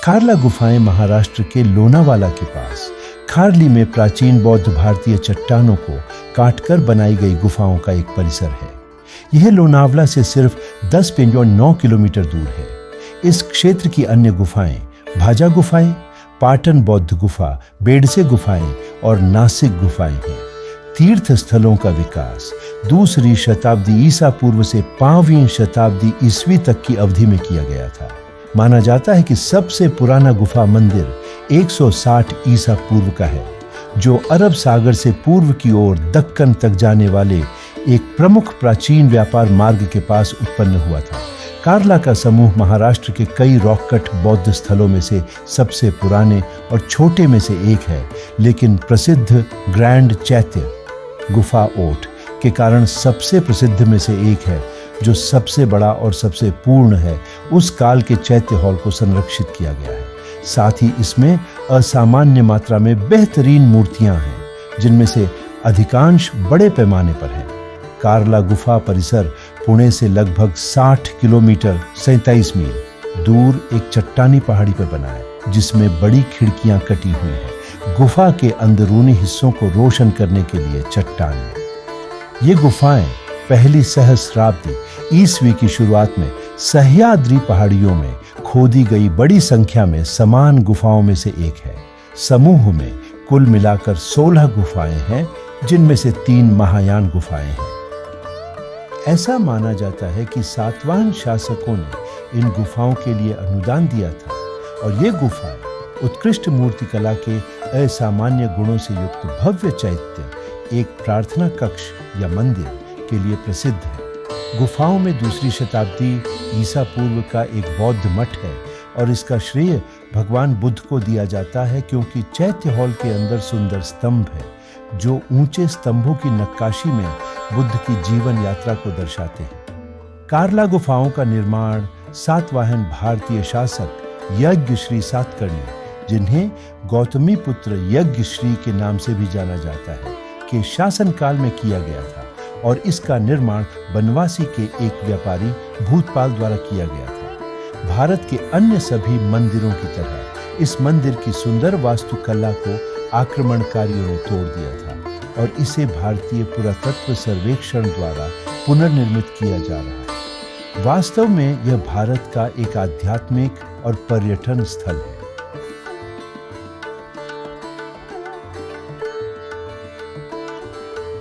कार्ला गुफाएं महाराष्ट्र के लोनावाला के पास खारली में प्राचीन बौद्ध भारतीय चट्टानों को काटकर बनाई गई गुफाओं का एक परिसर है। यह लोनावला से सिर्फ 10.9 किलोमीटर दूर है। इस क्षेत्र की अन्य गुफाएं भाजा गुफाएं, पाटन बौद्ध गुफा, बेडसे गुफाएं और नासिक गुफाएं हैं। तीर्थ स्थलों का विकास दूसरी शताब्दी ईसा पूर्व से 5वीं शताब्दी ईस्वी तक की अवधि में किया गया था। माना जाता है कि सबसे पुराना गुफा मंदिर 160 ईसा पूर्व का है, जो अरब सागर से पूर्व की ओर दक्कन तक जाने वाले एक प्रमुख प्राचीन व्यापार मार्ग के पास उत्पन्न हुआ था। कार्ला का समूह महाराष्ट्र के कई रॉक कट बौद्ध स्थलों में से सबसे पुराने और छोटे में से एक है, लेकिन प्रसिद्ध ग्रैंड चैत्य गुफा ओट के कारण सबसे प्रसिद्ध में से एक है, जो सबसे बड़ा और सबसे पूर्ण है। उस काल के चैत्य हॉल को संरक्षित किया गया है। साथ ही इसमें असामान्य मात्रा में बेहतरीन मूर्तियां हैं, जिनमें से अधिकांश बड़े पैमाने पर हैं। कार्ला गुफा परिसर पुणे से लगभग 60 किलोमीटर 37 मील दूर एक चट्टानी पहाड़ी पर बना है, जिसमें बड़ी खिड़कियां कटी हुई हैं गुफा के अंदरूनी हिस्सों को रोशन करने के लिए चट्टान में। ये गुफाएं पहली सहस्राब्दी ईस्वी की शुरुआत में सह्याद्री पहाड़ियों में खोदी गई बड़ी संख्या में समान गुफाओं में से एक है। समूह में कुल मिलाकर 16 गुफाएं हैं, जिनमें से 3 महायान गुफाएं हैं। ऐसा माना जाता है कि सातवाहन शासकों ने इन गुफाओं के लिए अनुदान दिया था और ये गुफाएं उत्कृष्ट मूर्तिकला के असामान्य गुणों से युक्त भव्य चैत्य, एक प्रार्थना कक्ष या मंदिर के लिए प्रसिद्ध है। गुफाओं में दूसरी शताब्दी ईसा पूर्व का एक बौद्ध मठ है और इसका श्रेय भगवान बुद्ध को दिया जाता है, क्योंकि चैत्य हॉल के अंदर सुंदर स्तंभ है, जो ऊंचे स्तंभों की नक्काशी में बुद्ध की जीवन यात्रा को दर्शाते हैं। कार्ला गुफाओं का निर्माण सातवाहन भारतीय शासक यज्ञ श्री सातकर्णी, जिन्हें गौतमी पुत्र यज्ञ श्री के नाम से भी जाना जाता है, के शासनकाल में किया गया था और इसका निर्माण बनवासी के एक व्यापारी भूतपाल द्वारा किया गया था। भारत के अन्य सभी मंदिरों की तरह इस मंदिर की सुंदर वास्तुकला को आक्रमणकारियों ने तोड़ दिया था और इसे भारतीय पुरातत्व सर्वेक्षण द्वारा पुनर्निर्मित किया जा रहा है। वास्तव में यह भारत का एक आध्यात्मिक और पर्यटन स्थल है।